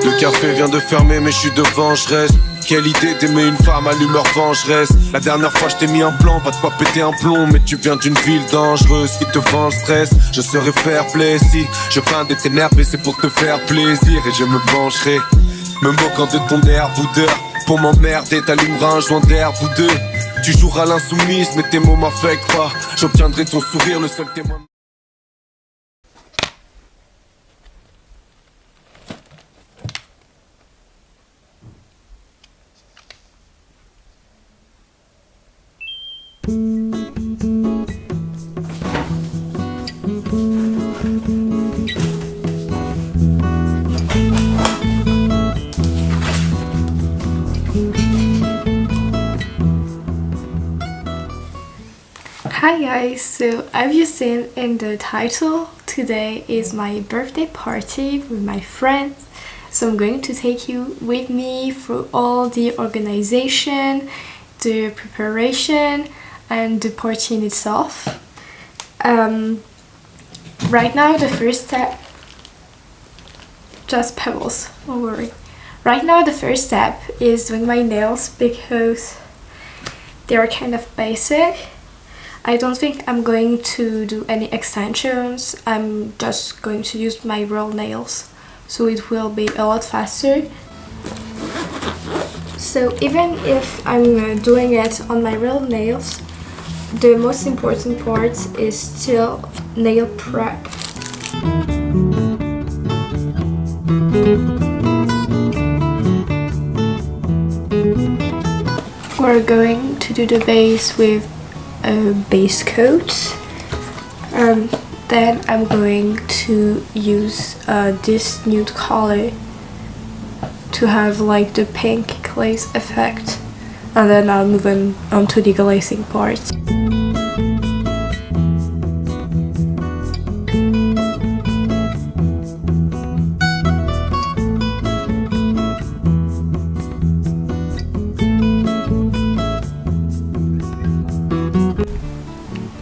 Le café vient de fermer mais je suis devant, je reste. Quelle idée d'aimer une femme à l'humeur vengeresse. La dernière fois je t'ai mis un plan, pas de quoi péter un plomb. Mais tu viens d'une ville dangereuse qui te vend le stress. Je serai fair play si je feins d'être énervé, c'est pour te faire plaisir. Et je me pencherai, me moquant de ton air boudeur. Pour m'emmerder t'allumeras un joint d'herbe ou deux. Tu joueras l'insoumise mais tes mots m'affectent pas. J'obtiendrai ton sourire, le seul témoin. Hi guys, so as you seen in the title, today is my birthday party with my friends. So I'm going to take you with me through all the organization, the preparation and the party in itself. Right now the first step, just pebbles, don't worry. Right now the first step is doing my nails because they are kind of basic. I don't think I'm going to do any extensions. I'm just going to use my real nails, so it will be a lot faster. So even if I'm doing it on my real nails, the most important part is still nail prep. We're going to do the base with a base coat. Then I'm going to use this nude color to have like the pink glaze effect, and then I'll move on to the glazing part.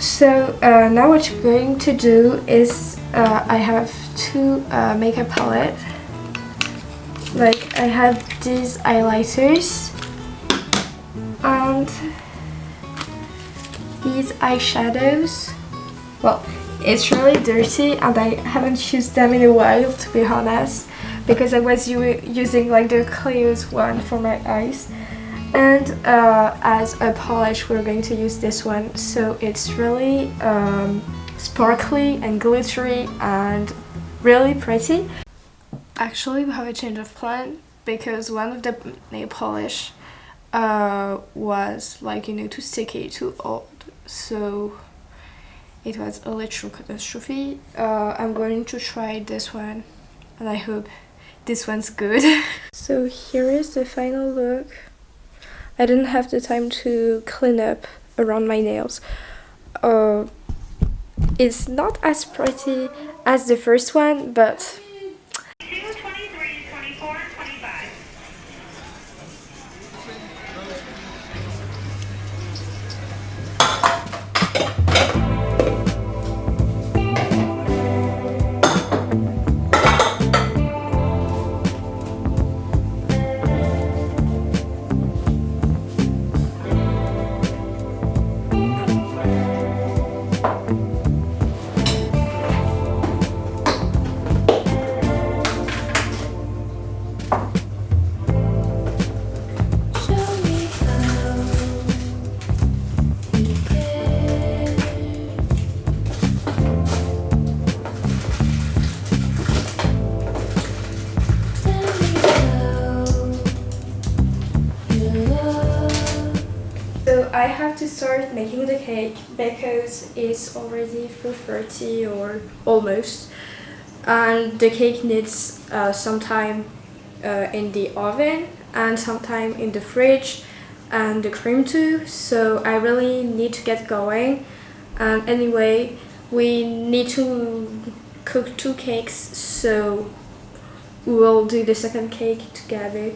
So now what you're going to do is I have two makeup palettes. Like I have these highlighters and these eyeshadows. Well, it's really dirty and I haven't used them in a while, to be honest, because I was using like the clearest one for my eyes. And as a polish we're going to use this one, so it's really sparkly and glittery and really pretty. Actually we have a change of plan because one of the nail polish was like, you know, too sticky, too old, so it was a little catastrophe. I'm going to try this one and I hope this one's good. So here is the final look. I didn't have the time to clean up around my nails. It's not as pretty as the first one, but I have to start making the cake because it's already 4:30 or almost, and the cake needs some time in the oven and some time in the fridge, and the cream too, so I really need to get going. And anyway, we need to cook 2 cakes, so we will do the second cake together.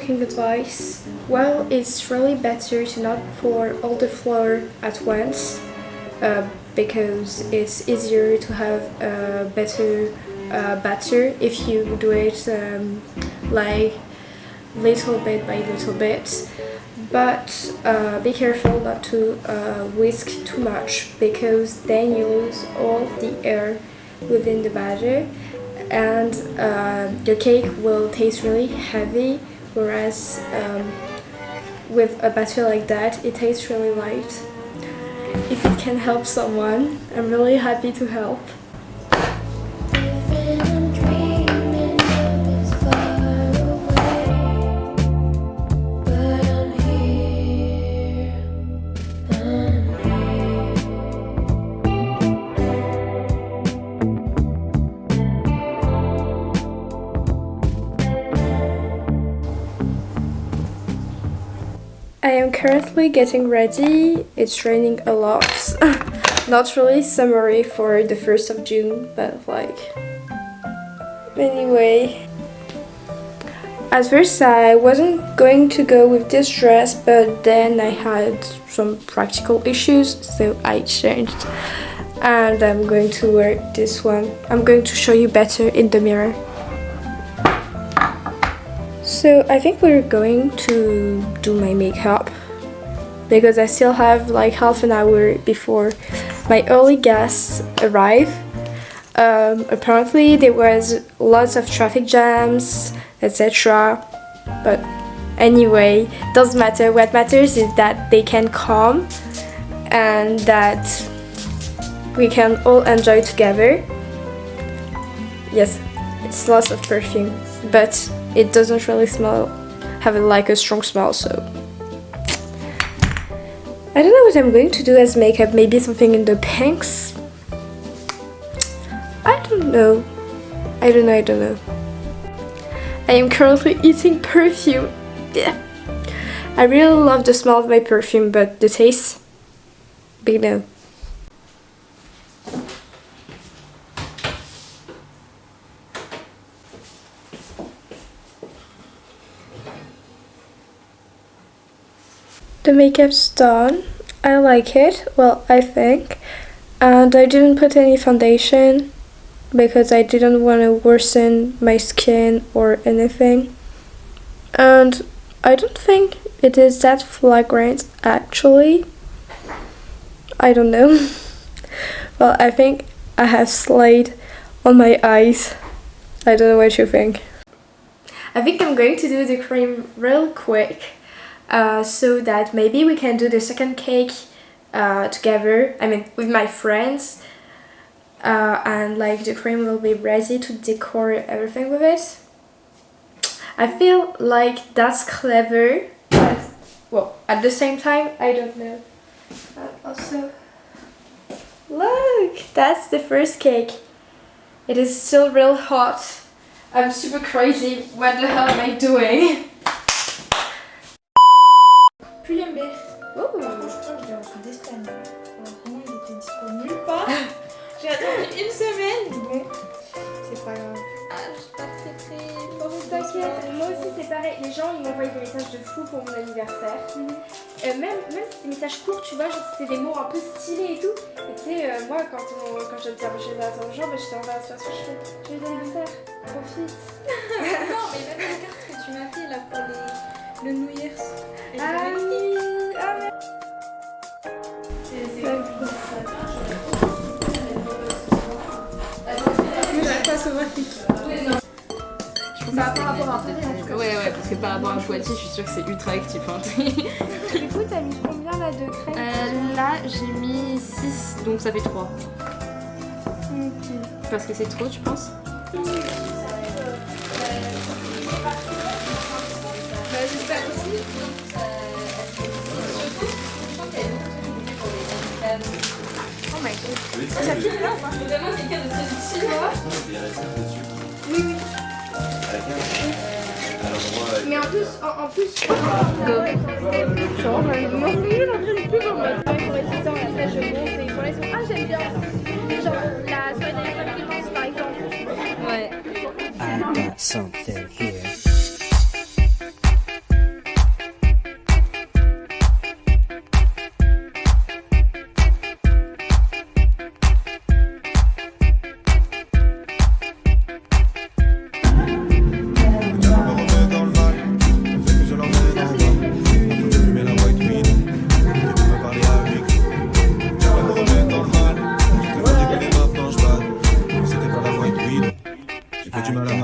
cooking advice. Well, it's really better to not pour all the flour at once because it's easier to have a better batter if you do it like little bit by little bit. But be careful not to whisk too much because then you lose all the air within the batter and your cake will taste really heavy, whereas with a batter like that it tastes really light. If it can help someone, I'm really happy to help. I am currently getting ready. It's raining a lot. Not really summery for the 1st of June, but like... Anyway. At first I wasn't going to go with this dress, but then I had some practical issues, so I changed. And I'm going to wear this one. I'm going to show you better in the mirror. So I think we're going to do my makeup because I still have like half an hour before my early guests arrive. Apparently there was lots of traffic jams, etc. But anyway, doesn't matter. What matters is that they can come and that we can all enjoy together. Yes, it's lots of perfume, but it doesn't really have like a strong smell, so I don't know what I'm going to do as makeup. Maybe something in the pinks. I don't know. I don't know. I am currently eating perfume. Yeah. I really love the smell of my perfume, but the taste, big no. The makeup's done. I like it. Well, I think. And I didn't put any foundation because I didn't want to worsen my skin or anything. And I don't think it is that flagrant actually. I don't know. Well, I think I have slayed on my eyes. I don't know what you think. I think I'm going to do the cream real quick. So that maybe we can do the second cake together, I mean with my friends, and like the cream will be ready to decor everything with it. I feel like that's clever, but well, at the same time I don't know. And also, look, that's the first cake. It is still real hot. I'm super crazy. What the hell am I doing? Puis Lambert. Oh. Je crois que je l'ai reçu d'Espagne. Alors, vraiment, il était dispo nulle part. J'ai attendu une semaine. Bon, c'est pas grave. Ah, je suis pas très bon. T'inquiète, moi aussi c'est pareil. Les gens ils m'envoient des messages de fou pour mon anniversaire. Même si des messages courts, tu vois, genre c'était des mots un peu stylés et tout. Et tu sais, moi quand je te dis j'ai des attentes genre, je t'envoie sur ce cheveu. Joyeux anniversaire, profite. Non, mais même la carte que tu m'as fait là pour le New Year's. Ah oui, ah mais... J'arrive pas à savoir qui. Bah, par rapport à un peu, en tout cas. Ouais, parce que par rapport à Poitiers, je suis sûre que c'est ultra actif. Hein. Du coup, t'as mis combien là de crème Là, j'ai mis 6, donc ça fait 3. Parce que c'est trop, tu penses J'espère aussi. Oh my god. Ça filme là ou pas? Vraiment quelqu'un de très chinois. Oui, oui. Mais en plus, genre, ah j'aime bien. Genre la soirée d'anniversaire qui pense par exemple. Ouais. I got something here.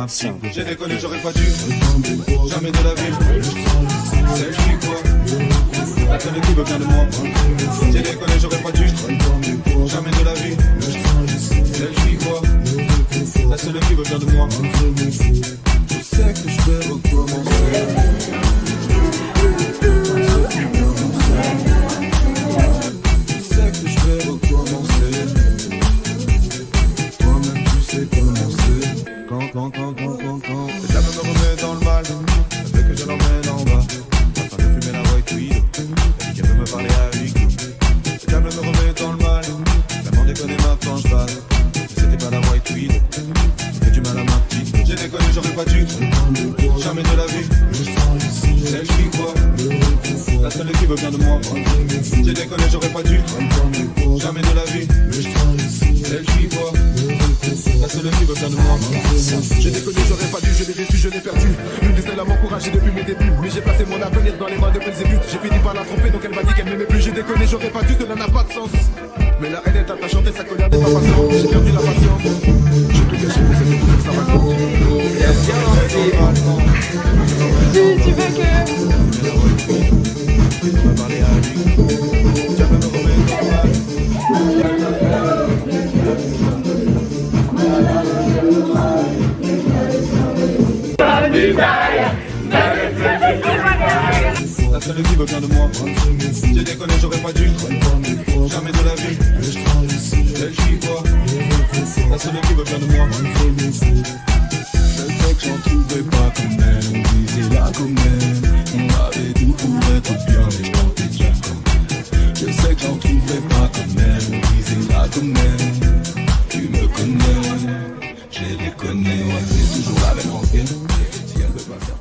25. J'ai déconné, j'aurais pas dû. Jamais de la vie. C'est lui quoi. La seule qui veut bien de moi. J'ai déconné, j'aurais pas dû. Jamais de la vie. C'est lui quoi. La seule qui veut bien de moi. Je sais que je vais recommencer. Je sais que je vais recommencer. Toi-même tu sais comment c'est. Quand le diable me remet dans le mal, elle veut que je l'emmène en bas, afin de fumer la white weed. Elle dit qu'elle veut me parler à huis clos. Le diable me remet dans le mal, vraiment déconné maintenant je balle. Mais c'était pas la white weed, fait du mal à ma petite. J'ai déconné, j'aurais pas dû, jamais de la vie. Celle qui croit, la seule qui veut bien de moi. J'ai déconné, j'aurais pas dû, jamais de la vie. Celle qui croit, la seule qui veut bien de moi. J'ai déconné, j'aurais pas dû, je l'ai déçu, je l'ai perdu. L'une des seules à m'encourager depuis mes débuts. Mais j'ai placé mon avenir dans les mains de Belzébuth. J'ai fini par la tromper, donc elle m'a dit qu'elle m'aimait plus. J'ai déconné, j'aurais pas dû, cela n'a pas de sens. Mais la haine est attachante et sa colère n'est pas patiente. J'ai perdu la patience. J'ai tout gâché pour cette découverte, ça raconte. Tu veux que... La seule qui veut bien de moi. J'ai déconné, j'aurais pas dû. Jamais de la vie. Celle qui croit, la seule qui veut bien de moi. Je sais que j'en trouvais pas comme elle. On disait là comme elle. On avait tout pour être bien, mais je tentais déjà comme elle. Je sais que j'en trouvais pas comme elle. On disait là comme elle. Tu me connais, j'ai déconné. Ouais, c'est toujours la même rengaine. Si elle veut pas faire.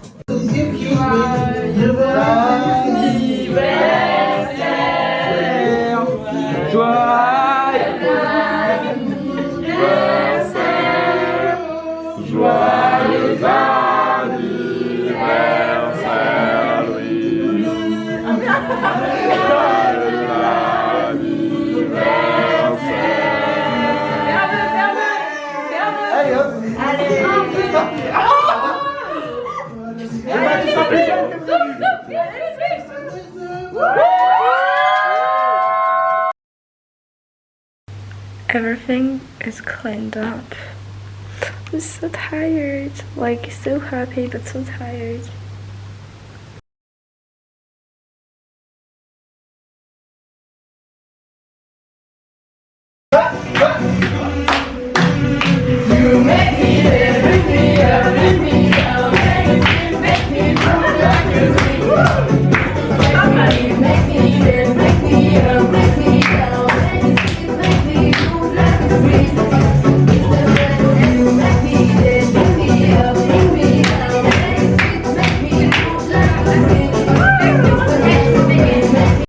Everything is cleaned up. I'm so tired. Like, so happy but so tired.